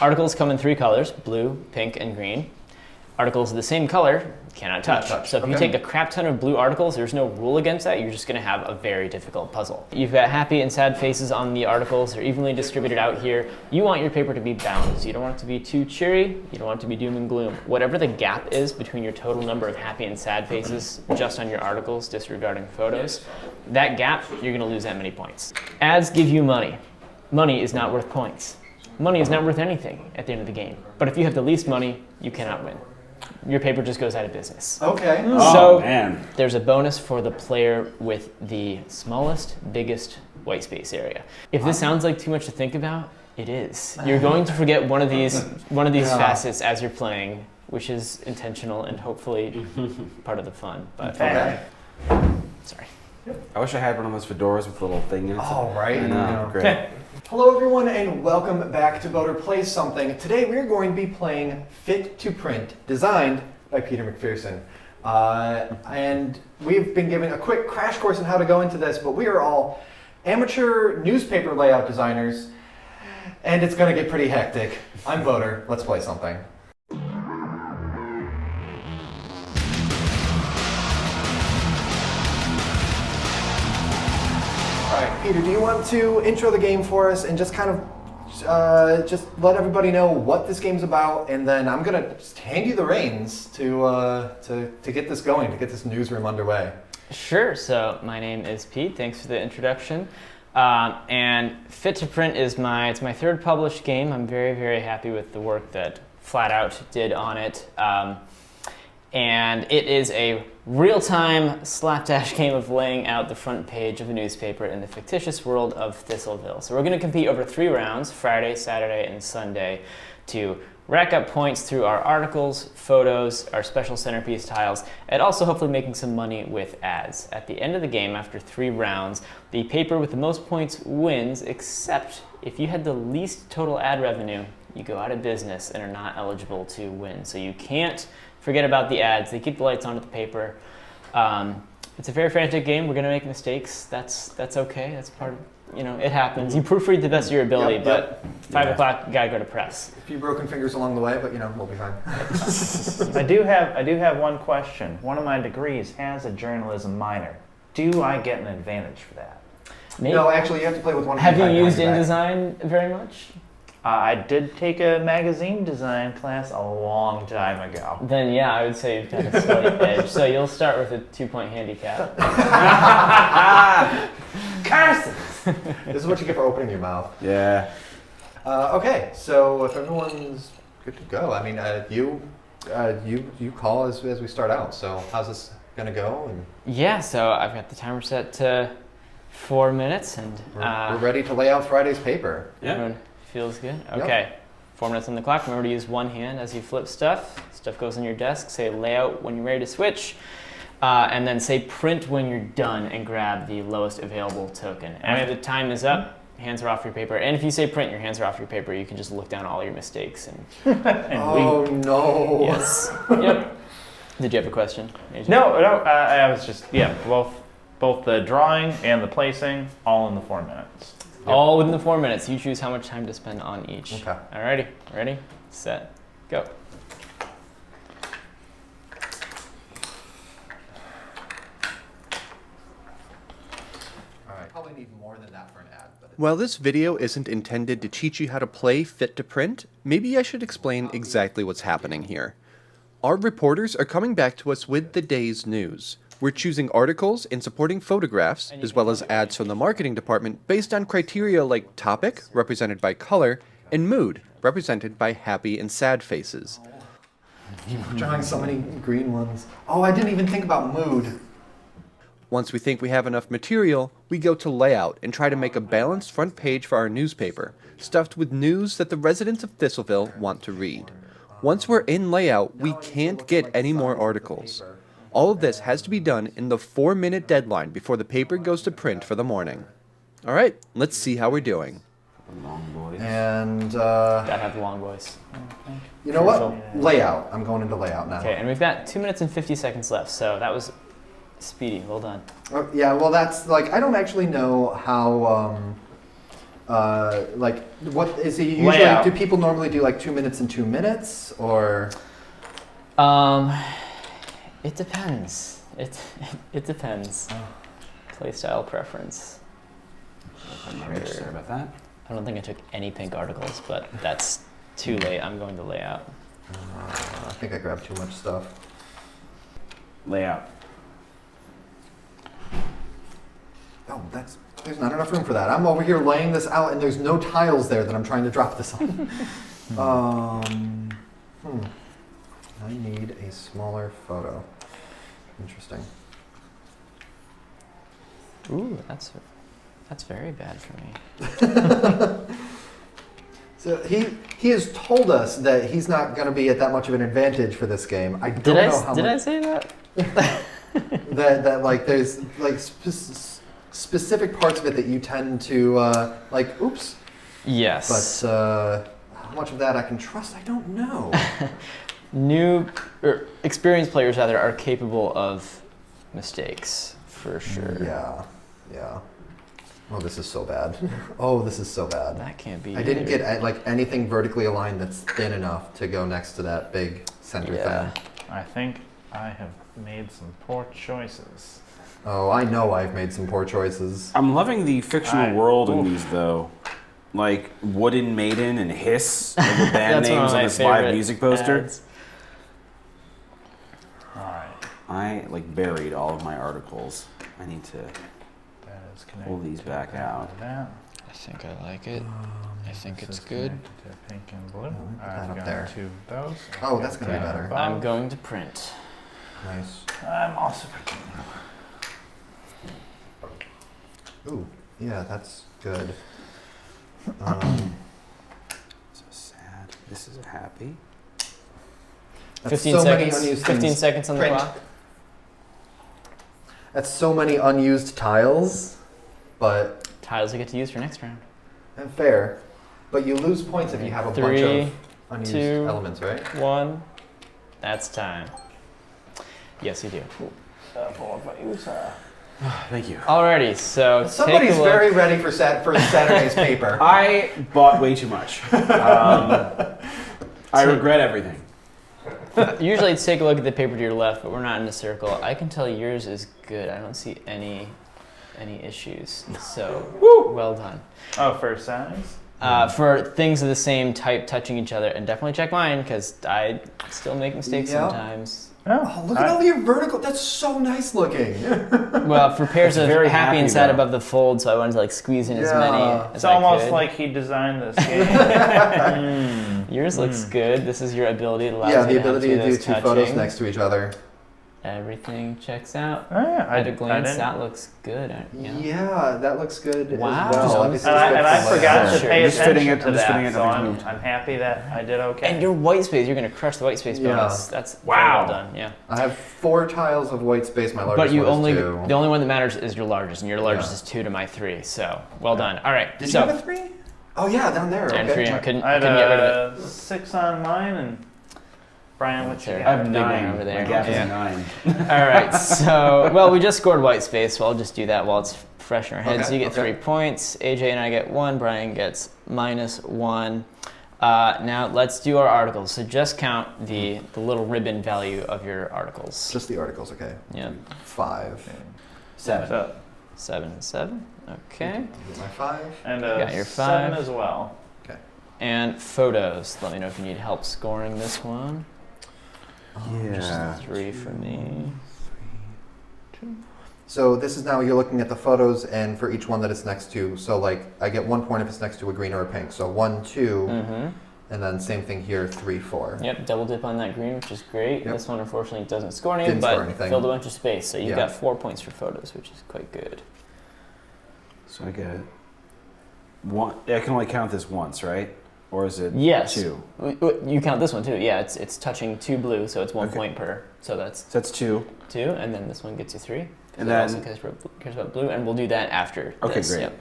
Articles come in 3 colors, blue, pink, and green. Articles of the same color cannot touch. So if you take a crap ton of blue articles, there's no rule against that. You're just going to have a very difficult puzzle. You've got happy and sad faces on the articles. They're evenly distributed out here. You want your paper to be balanced. You don't want it to be too cheery. You don't want it to be doom and gloom. Whatever the gap is between your total number of happy and sad faces just on your articles, disregarding photos, that gap, you're going to lose that many points. Ads give you money. Money is not worth points. Money is not worth anything at the end of the game. But if you have the least money, you cannot win. Your paper just goes out of business. Okay. So man. There's a bonus for the player with the smallest, biggest white space area. If this sounds like too much to think about, it is. You're going to forget one of these facets as you're playing, which is intentional and hopefully part of the fun. But sorry. I wish I had one of those fedoras with a little thing in it. Oh, right. I know. Great. Hello everyone and welcome back to Voter Plays Something. Today we are going to be playing Fit to Print, designed by Peter McPherson. And we've been given a quick crash course on how to go into this, but we are all amateur newspaper layout designers, and it's going to get pretty hectic. I'm Voter, let's play something. Peter, do you want to intro the game for us and just kind of just let everybody know what this game's about, and then I'm gonna just hand you the reins to get this going, to get this newsroom underway. Sure. So my name is Pete. Thanks for the introduction. And Fit to Print is it's my 3rd published game. I'm very, very happy with the work that Flat Out did on it. And it is a real-time slapdash game of laying out the front page of a newspaper in the fictitious world of Thistleville. So we're going to compete over 3 rounds, Friday, Saturday, and Sunday, to rack up points through our articles, photos, our special centerpiece tiles, and also hopefully making some money with ads. At the end of the game, after 3 rounds, the paper with the most points wins, except if you had the least total ad revenue, you go out of business and are not eligible to win. So you can't forget about the ads. They keep the lights on at the paper. It's a very frantic game. We're going to make mistakes. That's okay. That's part of, it happens. You proofread the best of your ability, but 5 o'clock, you got to go to press. A few broken fingers along the way, but we'll be fine. I do have one question. One of my degrees has a journalism minor. Do I get an advantage for that? Maybe. No, actually, you have to play with one. Have you used InDesign very much? I did take a magazine design class a long time ago. Then yeah, I would say you've got a slight edge. So you'll start with a 2-point handicap. Carson! This is what you get for opening your mouth. Yeah. Okay, so if everyone's good to go, I mean, you call as we start out. So how's this gonna go? And yeah, so I've got the timer set to 4 minutes, and we're ready to lay out Friday's paper. Yeah. Everyone feels good? Okay. 4 minutes on the clock. Remember to use one hand as you flip stuff. Stuff goes on your desk. Say layout when you're ready to switch. And then say print when you're done and grab the lowest available token. After the time is up, hands are off your paper. And if you say print, your hands are off your paper. You can just look down all your mistakes. And oh, no. Yes. Yep. Did you have a question, AJ? No, I was just, both the drawing and the placing, all in the 4 minutes. Yep. All within the 4 minutes. You choose how much time to spend on each. Okay. Alrighty. Ready, set, go. Alright. Probably need more than that for an ad. But While this video isn't intended to teach you how to play Fit to Print, maybe I should explain exactly what's happening here. Our reporters are coming back to us with the day's news. We're choosing articles and supporting photographs, as well as ads from the marketing department based on criteria like topic, represented by color, and mood, represented by happy and sad faces. I'm drawing so many green ones. Oh, I didn't even think about mood. Once we think we have enough material, we go to layout and try to make a balanced front page for our newspaper, stuffed with news that the residents of Thistleville want to read. Once we're in layout, we can't get any more articles. All of this has to be done in the 4-minute deadline before the paper goes to print for the morning. All right, let's see how we're doing. Long boys. And Gotta have the long voice. you know what? Layout. I'm going into layout now. Okay, and we've got 2 minutes and 50 seconds left, so that was speedy. Well done. Yeah, well, that's like I don't actually know how like, what is he usually? Layout. Do people normally do like 2 minutes and 2 minutes, or? It depends. It depends. Playstyle preference. I'm not really sure about that. I don't think I took any pink articles, but that's too late. I'm going to layout. I think I grabbed too much stuff. Layout. Oh, there's not enough room for that. I'm over here laying this out, and there's no tiles there that I'm trying to drop this on. I need a smaller photo. Interesting. Ooh, that's very bad for me. So he has told us that he's not going to be at that much of an advantage for this game. I don't know how Did I much say that? that like there's like specific parts of it that you tend to like. Oops. Yes. But how much of that I can trust, I don't know. New or experienced players rather are capable of mistakes for sure. Yeah. Oh, this is so bad. Oh, this is so bad. That can't be. I didn't either. get like anything vertically aligned that's thin enough to go next to that big center thing. I think I have made some poor choices. Oh, I know I've made some poor choices. I'm loving the fictional world in oof. these though. Like Wooden Maiden and Hiss, like the band That's one of names my on this live favorite music poster. ads. All right. I like buried all of my articles. I need to That is connected pull these to back that out. and that. I think I like it. I think This it's is good. connected to pink and blue. put that I've up gone there. to those. Oh, that's gonna be Okay. better. I'm going to print. Nice. I'm also printing. Ooh, yeah, that's good. So sad. This is a happy. That's 15 so many seconds. unused 15 things. seconds on the Print. clock. That's so many unused tiles, but Tiles I get to use for next round. and fair. But you lose points if you have a bunch 3, of unused 2, elements, right? 1. That's time. Yes, you do. Thank you. Alrighty, so Somebody's take a look. very ready for Saturday's paper. I bought way too much. I regret everything. Usually take a look at the paper to your left, but we're not in a circle. I can tell yours is good. I don't see any issues. So, well done. Oh, for size? For things of the same type touching each other, and definitely check mine, because I still make mistakes Yeah. sometimes. Oh, look at all your vertical. That's so nice looking. Well, for pairs That's of very happy and happy, sad though. above the fold, so I wanted to like squeeze in as many Yeah. as It's I almost could. like he designed this game. Yours looks good. This is your ability. It allows Yeah, you the to have ability to do those two photos touching. next to each other. Everything checks out. Oh, yeah, At a glance, didn't- that looks good. Yeah. Yeah, that looks good Wow. as well. Just- Obviously, And it's good I for forgot layout. to Sure. pay Just fitting attention it- to I'm just that, fitting it, so nothing's I'm moved. happy that I did okay. And your white space, you're going to crush the white space Yeah. bonus. That's Wow. very well done. Yeah. I have 4 tiles of white space. My largest But you one only is 2. the only one that matters is your largest, and your largest Yeah. is 2 to my 3. So well done. All right. Did so you have a 3? Oh yeah, down there. and Okay. 3. I couldn't I had get rid of it. 6 on mine, and Brian, what you There. I got? have Big one 9 over there. My gap Yeah. is 9. All right. So well, we just scored white space, so I'll just do that while it's fresh in our heads. Okay, So you get okay. 3 points. AJ and I get 1. Brian gets -1. Now let's do our articles. So just count the little ribbon value of your articles. Just the articles, okay. Yeah. 5. 7. So, 7 and 7. Okay. Get my 5. and Got your 7 5. as well. And photos. Let me know if you need help scoring this one. Yeah. 3 for me. So this is now you're looking at the photos, and for each one that it's next to. So like I get 1 point if it's next to a green or a pink. So 1, 2, Mm-hmm. and then same thing here, 3, 4. Yep, double dip on that green, which is great. Yep. This one unfortunately doesn't score any, Didn't but score anything. filled a bunch of space. So you've Yeah. got 4 points for photos, which is quite good. So I get 1. I can only count this once, right? Or is it Yes. 2? You count this one too. Yeah, it's touching 2 blue, so it's 1 Okay. point per. So that's So that's 2. 2, and then this one gets you 3. And It also then cares about blue, and we'll do that after. Okay, this. great. Yep.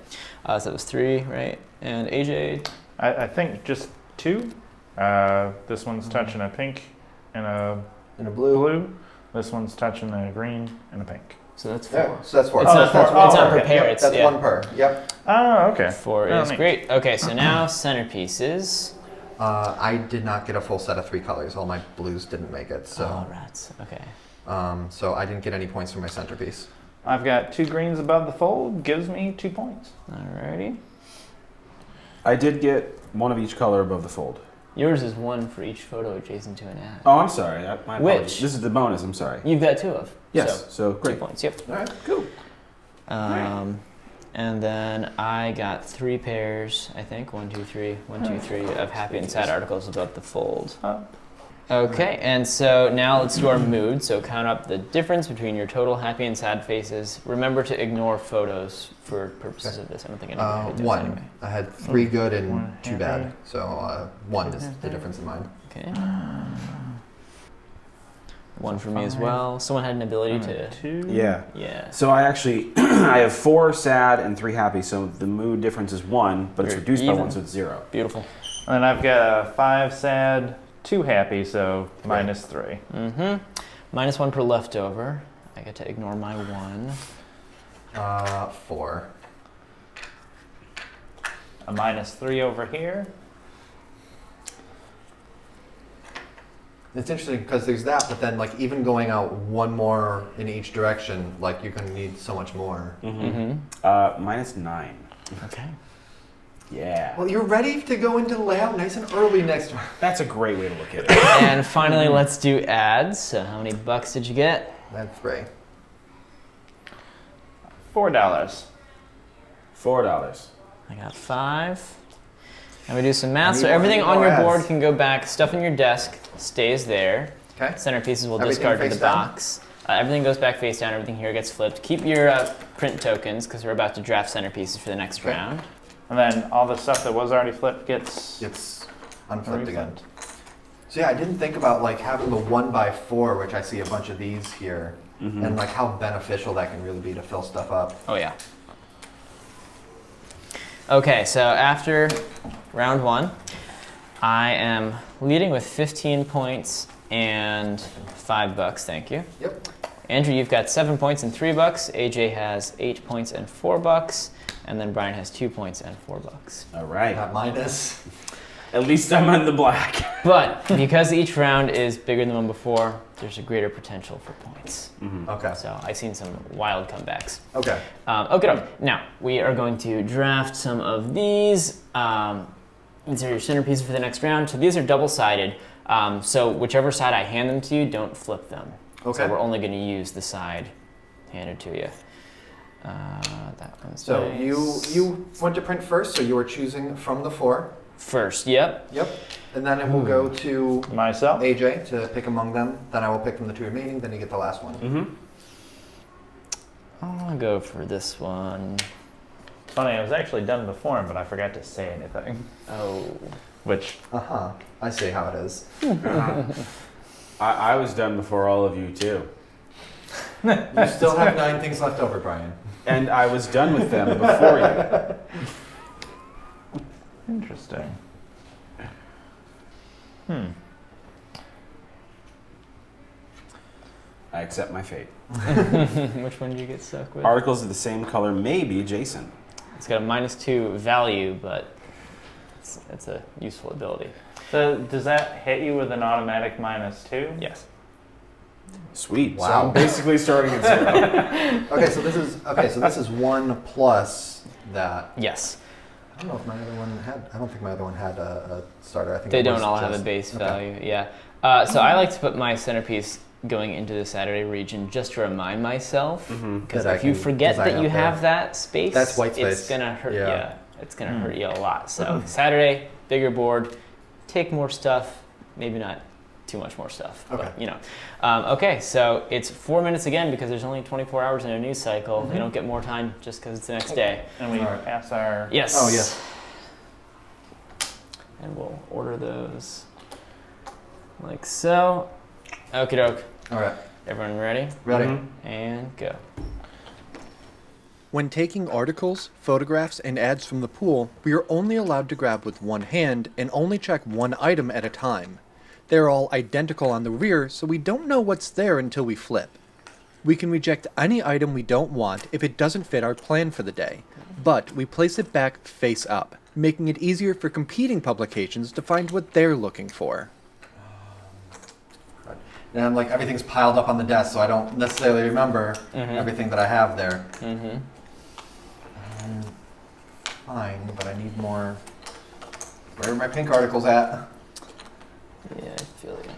So that was 3, right? And AJ. I think just 2. This one's touching a pink and a And a blue. blue. This one's touching a green and a pink. So that's 4. Yeah, so that's 4. It's not, that's it's one not per. per pair. Yep, It's that's yeah. 1 per. Yep. Oh, okay. 4 Oh, is neat. great. Okay, so now centerpieces. I did not get a full set of 3 colors. All my blues didn't make it. So, Oh, rats. Okay. so I didn't get any points for my centerpiece. I've got 2 greens above the fold, gives me 2 points. Alrighty. I did get one of each color above the fold. Yours is 1 for each photo adjacent to an ad. Oh, I'm sorry. My apologies. Which? This is the bonus. I'm sorry. You've got 2 of. Yes. So 2 great. points. Yep. All right. Cool. And then I got 3 pairs, I think. 1, 2, 3, 1, 2, 3 of happy and sad articles above the fold. Okay, and so now let's do our mood. So count up the difference between your total happy and sad faces. Remember to ignore photos for purposes of this. I don't think anybody does 1. anyway. I had 3 good and 1 2 bad. So 1 is the difference in mine. Okay. 1 for me as well. Someone had an ability to. 2. Yeah. Yeah. So I actually I have 4 sad and 3 happy. So the mood difference is 1, but it's You're reduced by even. 1, so it's 0. Beautiful. And then I've got 5 sad, 2 happy, so minus 3. Mm-hmm. Minus 1 per leftover. I get to ignore my 1. 4. A minus 3 over here. It's interesting because there's that, but then like even going out 1 more in each direction, like you're gonna need so much more. Mm-hmm. Minus 9. Okay. Yeah. Well, you're ready to go into the layout nice and early next round. That's a great way to look at it. And finally, let's do ads. So how many bucks did you get? That's 3. $4. $4. I got 5. And we do some math. I So need everything more on your ads. board can go back. Stuff in your desk stays there. Okay. Centerpieces will Everything discard to the face down? box. Everything goes back face down. Everything here gets flipped. Keep your print tokens because we're about to draft centerpieces for the next Okay. round. And then all the stuff that was already flipped gets It's unflipped again. reflipped. So yeah, I didn't think about like having the 1x4, which I see a bunch of these here, and like how beneficial that can really be to fill stuff up. Oh, yeah. Okay, so after round 1, I am leading with 15 points and $5. Thank you. Yep. Andrew, you've got 7 points and $3. AJ has 8 points and $4. And then Bryan has 2 points and $4. All right. Not minus. At least I'm in the black. But because each round is bigger than the one before, there's a greater potential for points. Okay. So I've seen some wild comebacks. Okay. Okay, now we are going to draft some of these. These are your centerpieces for the next round. So these are double-sided. So whichever side I hand them to you, don't flip them. Okay. So we're only going to use the side handed to you. That one's So nice. you went to print first, so you were choosing from the 4. First, yep. Yep. And then it will go to myself. AJ to pick among them. Then I will pick from the 2 remaining. Then you get the last one. I'll go for this one. Funny, I was actually done before, but I forgot to say anything. Oh. Which, I see how it is. I was done before all of you, too. You still have 9 things left over, Bryan. And I was done with them before you. interesting. I accept my fate. Which one did you get stuck with? Articles of the same color may be Jason. It's got a -2 value, but it's a useful ability. So does that hit you with an automatic -2? Yes. Sweet. So Wow. I'm basically starting at 0. Okay, so this is 1 plus that. Yes. I don't know if my other one had. I don't think my other one had a starter. I think They it don't was all have a just- base okay. value. Yeah. So I like to put my centerpiece going into the Saturday region just to remind myself, because That I if you can forget design that you out there. have that space, That's white It's space. gonna hurt. Yeah. Yeah, it's gonna hurt you a lot. So Saturday, bigger board, take more stuff. Maybe not too much more stuff. Okay. But, you know. Okay, so it's 4 minutes again because there's only 24 hours in a news cycle. You don't get more time just because it's the next day. And we pass our... Yes. Oh, yes. And we'll order those like so. Okie doke. All right. Everyone ready? Ready? And go. When taking articles, photographs, and ads from the pool, we are only allowed to grab with one hand and only check one item at a time. They're all identical on the rear, so we don't know what's there until we flip. We can reject any item we don't want if it doesn't fit our plan for the day, but we place it back face up, making it easier for competing publications to find what they're looking for. And like everything's piled up on the desk, so I don't necessarily remember everything that I have there. Fine, but I need more. Where are my pink articles at? Yeah, I feel it.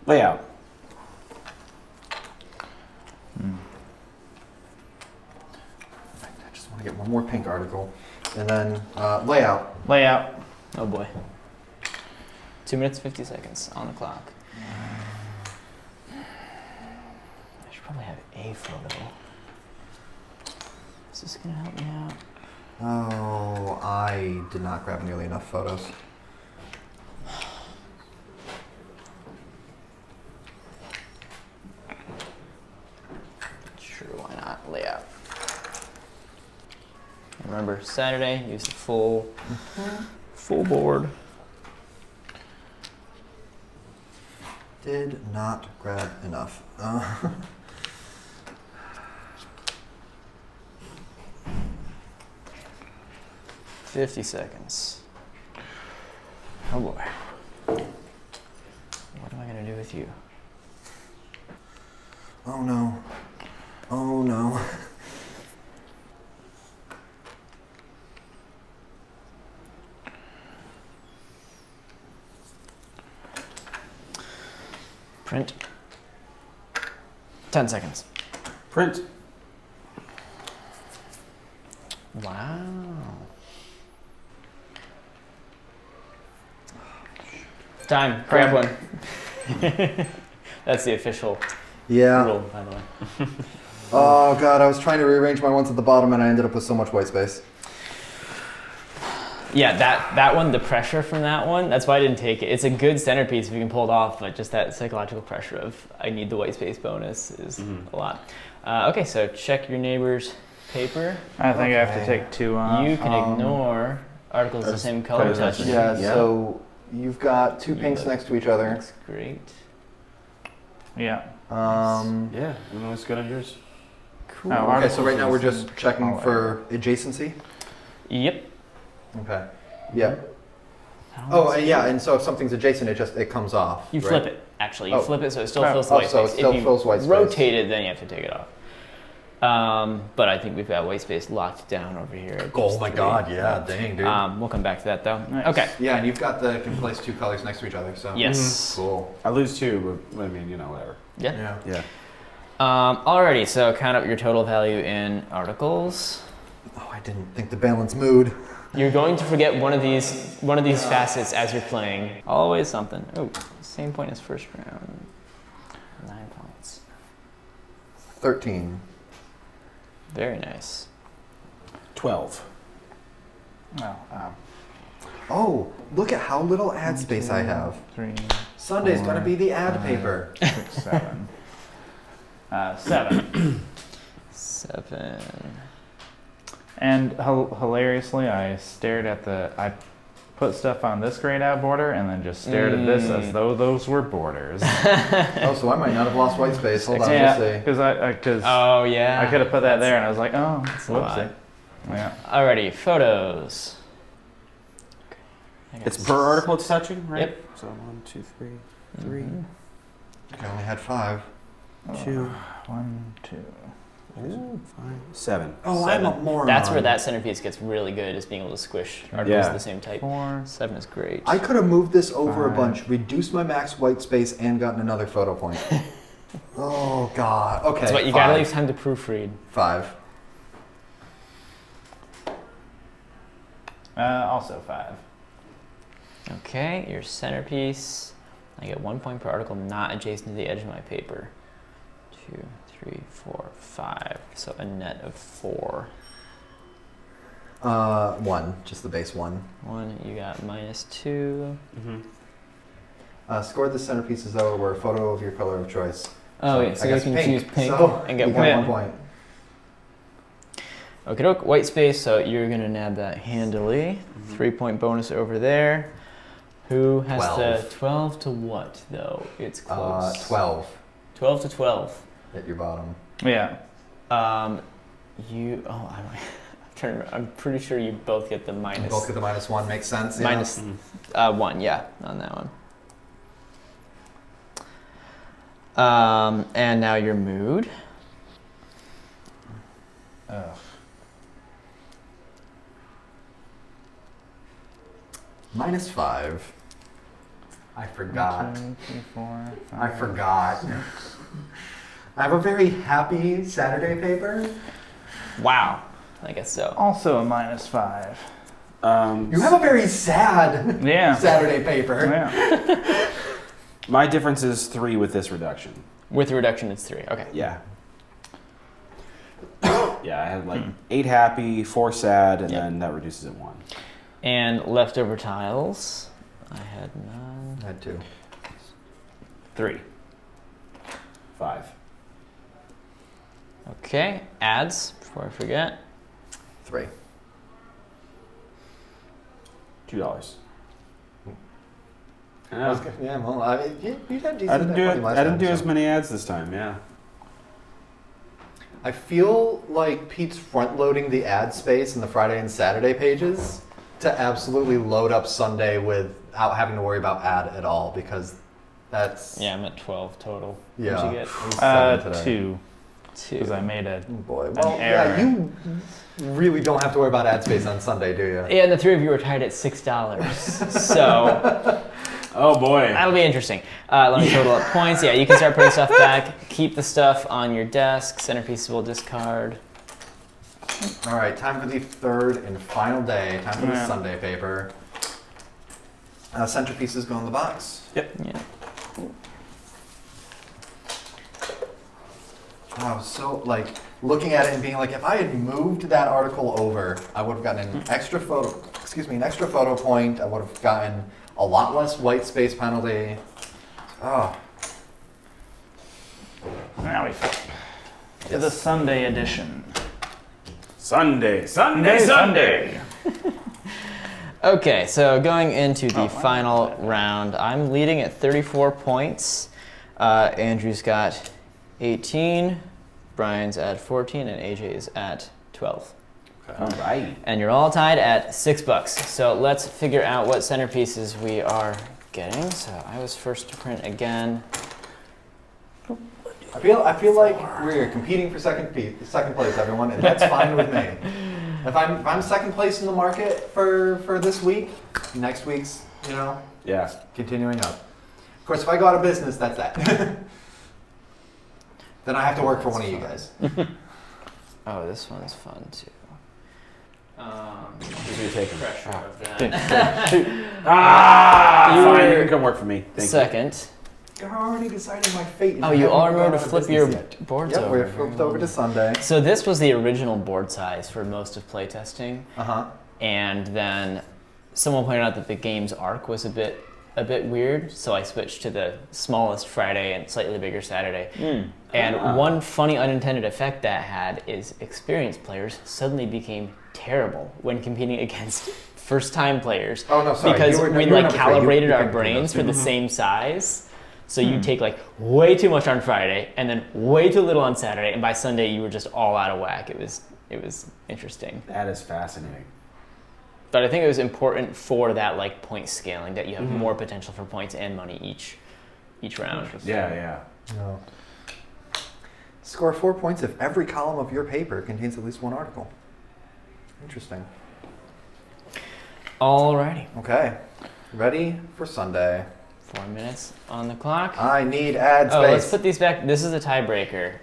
Layout. I just want to get one more pink article. And then layout. Layout. Oh boy. 2 minutes, 50 seconds on the clock. I should probably have a photo. Is this gonna help me out? Oh, I did not grab nearly enough photos. Sure, why not? Layout. Remember, Saturday, use the full board. Did not grab enough. 50 seconds. Oh boy. What am I gonna do with you? Oh no. Oh no. Print. 10 seconds. Print. Wow. Time. Grab one. That's the official Yeah. rule, by the way. Oh god, I was trying to rearrange my ones at the bottom and I ended up with so much white space. Yeah, that one, the pressure from that one, that's why I didn't take it. It's a good centerpiece if you can pull it off, but just that psychological pressure of I need the white space bonus is a lot. Okay, so check your neighbor's paper. I think I have to take 2 off. You can ignore articles the same color touching. Yeah, so you've got 2 pinks next to each other. That's great. Yeah. Yeah, and let's go to yours. Cool. Oh, Okay, so right now we're just checking for adjacency. Yep. Okay. Yeah. Oh, yeah, and so if something's adjacent, it comes off. You right? flip it, actually. You Oh. flip it so it still fills the white so it space. still If you fills white space. rotate it, then you have to take it off. But I think we've got white space locked down over here. at Oh just my 3. god, yeah, dang, dude. We'll come back to that though. Nice. Okay. Yeah, and you've got you can place 2 colors next to each other, so. Yes. Cool. I lose 2, but I mean, whatever. Yeah. Yeah. Yeah. Alrighty, so count up your total value in articles. Oh, I didn't think to balance mood. You're going to forget one of these facets as you're playing. Always something. Oh, same point as first round. 9 points. 13. Very nice. 12. No. Oh, look at how little ad space I have. 3, Sunday's gonna be the ad paper. 6, 7. 7. 7. And hilariously, I put stuff on this grayed out border and then just stared at this as though those were borders. Oh, so I might not have lost white space. Hold on, Yeah, we'll see. because Oh yeah. I could have put that there and I was like, oh, a whoopsie. lot. Yeah. Alrighty, photos. I got It's per article it's touching, right? Yep. So 1, 2, 3, 3, I only had 5. 2, 1, 2. 5, 7. Oh, 7. I'm a moron. That's where that centerpiece gets really good, is being able to squish articles Yeah. of the same type. 4. 7 is great. I could have moved this over a 5. bunch, reduced my max white space, and gotten another photo point. Oh god. Okay. That's what you 5. gotta leave time to proofread. 5. Also 5. Okay, your centerpiece. I get 1 point per article not adjacent to the edge of my paper. 2, 3, 4, 5. So a net of 4. 1. Just the base 1. 1, you got -2. Score the centerpieces though were a photo of your color of choice. Oh, yeah, so I you guess can pink. choose pink So and get you 1 got point. 1 point. Okay, doke, white space, so you're gonna nab that handily. 3 point bonus over there. Who has 12. the 12 to what though? It's close. 12. 12 to 12. At your bottom. Yeah. I'm pretty sure you both get the minus. You both get the -1. Makes sense. Minus 1, yeah, on that one. And now your mood. Ugh. -5. I forgot. 1, 2, 3, 4, 5. I forgot. I have a very happy Saturday paper. Wow. I guess so. Also a -5. You have a very sad Yeah. Saturday paper. Yeah. My difference is 3 with this reduction. With the reduction, it's 3. Okay. Yeah. Yeah, I had like 8 happy, 4 sad, and Yep. then that reduces it 1. And leftover tiles. I had none. I had 2. 3. 5. Okay. Ads, before I forget. 3. $2. Yeah, well, I mean, you had decent. I didn't do money last I didn't time, do so. as many ads this time. Yeah. I feel like Pete's front-loading the ad space in the Friday and Saturday pages to absolutely load up Sunday without having to worry about ad at all, because that's... Yeah, I'm at 12 total. Yeah. What'd you get? it was 7 today. 2. 2. Because I made a. Oh boy. Well, yeah, error. you really don't have to worry about ad space on Sunday, do you? Yeah, and the 3 of you were tied at $6. So Oh boy. that'll be interesting. Let me total up points. Yeah, you can start putting stuff back. Keep the stuff on your desk. Centerpieces will discard. All right, time for the third and final day. Time for the Yeah. Sunday paper. Centerpieces go in the box. Yeah. Wow, so like looking at it and being like, if I had moved that article over, I would have gotten an extra photo. An extra photo point. I would have gotten a lot less white space penalty. Oh, Now we flip to the Sunday edition. Sunday. Okay, so going into the Oh, final round, I'm leading at 34 points. Andrew's got 18, Brian's at 14, and AJ is at 12. All right. And you're all tied at $6. So let's figure out what centerpieces we are getting. So I was first to print again. I feel like we're competing for second place, everyone, and that's fine with me. If I'm second place in the market for this week, next week's, Yeah. continuing up. Of course, if I go out of business, that's that. Then I have to work for one of you guys. Oh, this one's fun too. Who's you taking? Pressure of that. You were can come work for me. Thank Second. You're already deciding my fate. Oh, you all remember to flip your boards Yep, over. we're flipped over to Sunday. So this was the original board size for most of playtesting, Uh-huh. and then someone pointed out that the game's arc was a bit weird, so I switched to the smallest Friday and slightly bigger Saturday. And one funny unintended effect that had is experienced players suddenly became terrible when competing against first-time players. Oh, no, sorry. Because You were- we you were like number 3. calibrated You our picked brains for those the two. same size. So you take like way too much on Friday and then way too little on Saturday, and by Sunday you were just all out of whack. It was interesting. That is fascinating. But I think it was important for that like point scaling that you have more potential for points and money each round. Yeah. No. Score 4 points if every column of your paper contains at least one article. Interesting. Alrighty. Okay. Ready for Sunday. 4 minutes on the clock. I need ad Oh, space. let's put these back. This is a tiebreaker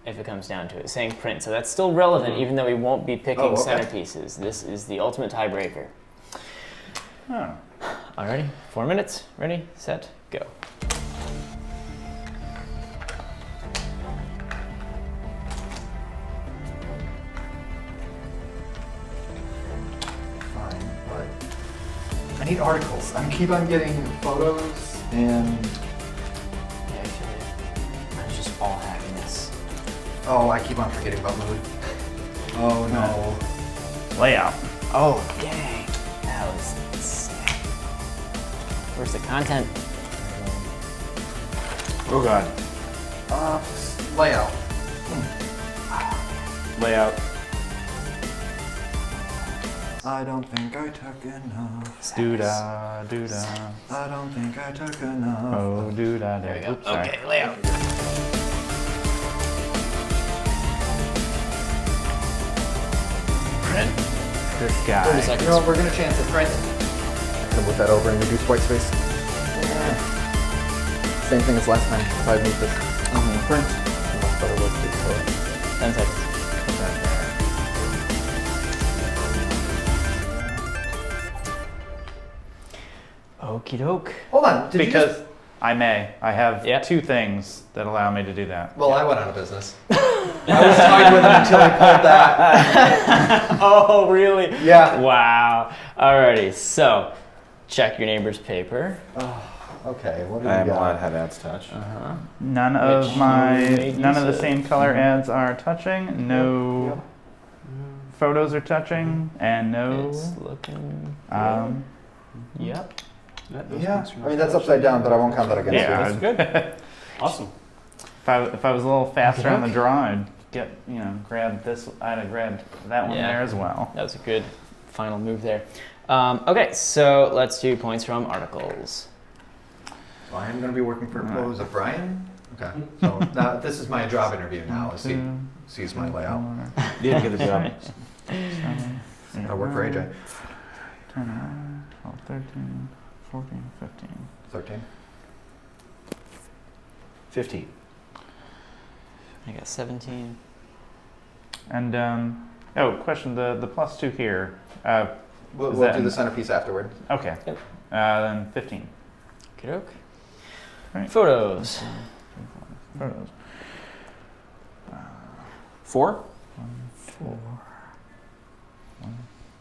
if it comes down to it, saying print. So that's still relevant even though we won't be picking Oh, okay. centerpieces. This is the ultimate tiebreaker. Oh. Alrighty, 4 minutes. Ready, set, go. Fine, but I need articles. I keep on getting photos and Yeah, actually, it's just all happiness. oh, I keep on forgetting about mood. Oh no. Layout. Oh, dang. That was sad. Where's the content? Oh god. Layout. Layout. I don't think I took enough. Doo-da, doo-da. I don't think I took enough. Oh, doo-da, There we go. Oops, sorry. Okay, layout. Print. This 30 guy. seconds. You know what, we're gonna chance it. Print. I'm gonna move that over and reduce white space. Same thing as last time. If I move this. Print. Much better look to it. 10 seconds. Okie doke. Hold on. Did you Because just... I may. I have Yep. 2 things that allow me to do that. Well, I went out of business. I was tied with him until he pulled that. Oh, really? Yeah. Wow. Alrighty, so check your neighbor's paper. Okay, what do I we am allowed to got? have ads touch. None Which of my you made none of the use of. same color ads are touching. No photos are touching, and no. It's looking. Um, Yep. Yeah, I mean, that's upside down, but I won't count that against yeah, That's good. Awesome. if I was a little faster on the draw, I'd grab this. I'd have grabbed that one Yeah. there as well. That was a good final move there. Okay, so let's do points from articles. you. I'm going to be working for Pose of Bryan. Okay, so now this is my job interview now. Is he sees my layout. You didn't get the job. I work for AJ. 10, 12, 13, 14, 15. 13. 15. I got 17. And question: the +2 here. We'll Is that do the centerpiece afterward. Okay. Yep. Then 15. Okie doke. Right. Photos. Photos. 4?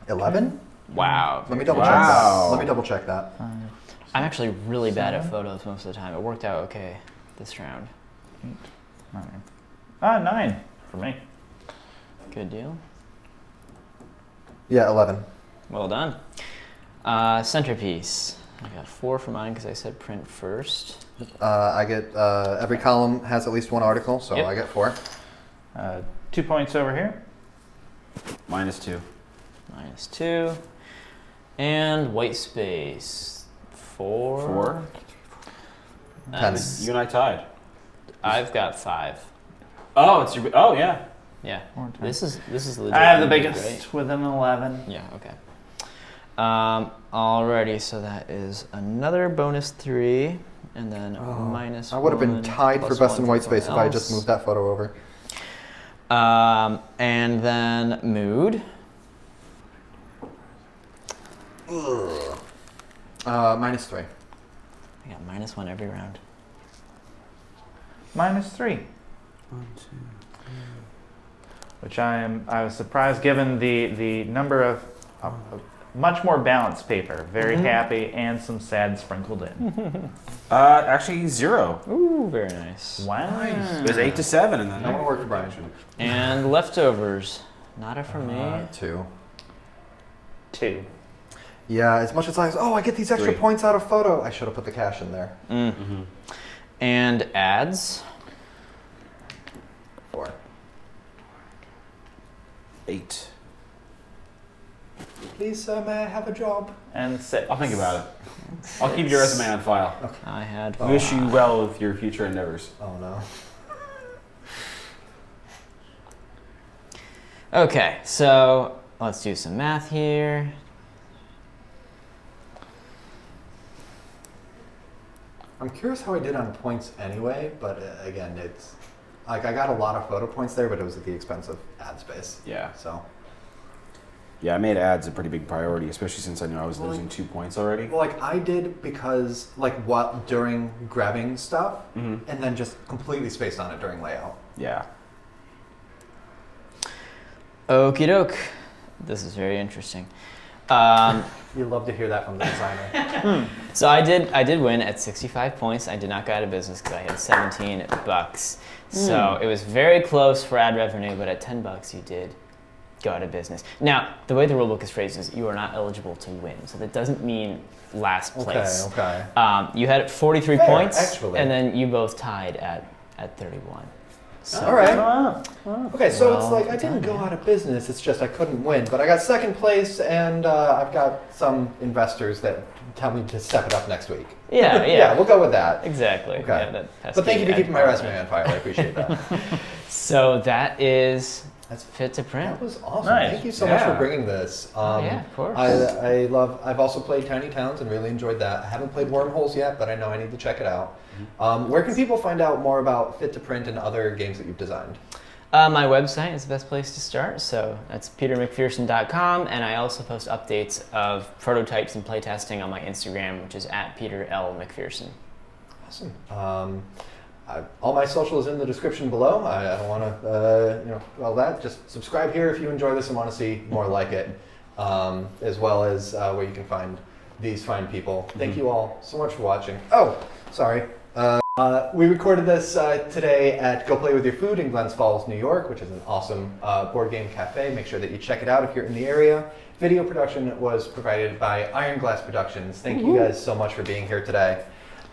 11? Wow. Let me double Wow. check that. Let me double check that. I'm actually really bad at photos most of the time. It worked out okay this round. 9. 9 for me. Good deal. Yeah, 11. Well done. Centerpiece. I got 4 for mine because I said print first. I get every column has at least one article, so Yep. I get 4. 2 points over here. -2. -2. And white space. 4. 4? That's- You and I tied. I've got 5. Oh, it's your. Oh, yeah. Yeah. 4 times. This is legit. I have the right? biggest with an 11. Yeah, okay. Alrighty, so that is another bonus 3, and then minus I would have been 1, tied for plus best 1 in for white space if someone I had just else. moved that photo over. And then mood. -3. I got -1 every round. -3. 1, 2. Which I was surprised given the number of much more balanced paper. Very happy and some sad sprinkled in. Actually, 0. Ooh, very nice. Wow. It was 8 to 7, and then I want to work for Bryan. And leftovers. Nada for me. 2. 2. Yeah, as much as I get these extra 3. points out of photo, I should have put the cash in there. Mm-hmm. And ads. 4. 8. Please, sir, may I have a job? And 6. I'll think about it. I'll keep your resume on file. I had Wish you well with your future endeavors. Oh no. Okay, so let's do some math here. I'm curious how I did on points anyway, but again, it's like I got a lot of photo points there, but it was at the expense of ad space. Yeah. So, Yeah, I made ads a pretty big priority, especially since I knew I was losing 2 points already. well, like I did because what during grabbing stuff, Mm-hmm. and then just completely spaced on it during layout. Yeah. Okie doke. This is very interesting. You love to hear that from the designer. So I did win at 65 points. I did not go out of business because I had $17. So it was very close for ad revenue, but at $10 you did go out of business. Now, the way the rulebook is phrased is you are not eligible to win. So that doesn't mean last place. Okay. You had 43 Fair, points, actually. and then you both tied at at 31. So, All right. Wow. Okay, so it's Well like I didn't done, go out of business. It's just I couldn't win, but I got second place, and I've got some investors that tell me to step it up next week. Yeah, Yeah, we'll go with that. Exactly. Okay. Yeah, that But thank you for pesky keeping my ad resume on fire. I appreciate that. So that is That's Fit to Print. That was awesome. Nice. Thank you so much for Yeah. bringing this. Yeah, of course. I've also played Tiny Towns and really enjoyed that. I haven't played Wormholes yet, but I know I need to check it out. Where can people find out more about Fit to Print and other games that you've designed? My website is the best place to start, so that's petermcpherson.com, and I also post updates of prototypes and playtesting on my Instagram, which is at Peter L. McPherson. Awesome. All my social is in the description below. I don't want to, all that. Just subscribe here if you enjoy this and want to see more like it, as well as where you can find these fine people. Thank you all so much for watching. Oh, sorry. We recorded this today at Go Play With Your Food in Glens Falls, New York, which is an awesome board game cafe. Make sure that you check it out if you're in the area. Video production was provided by IronGlass Productions. Thank you guys so much for being here today.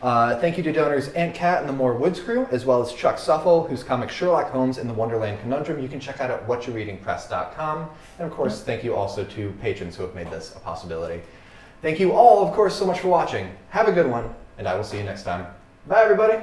Thank you to donors Aunt Cat and the More Woods crew, as well as Chuck Suffel, whose comic Sherlock Holmes in the Wonderland Conundrum you can check out at whatyoureadingpress.com. And of course, thank you also to patrons who have made this a possibility. Thank you all, of course, so much for watching. Have a good one, and I will see you next time. Bye, everybody.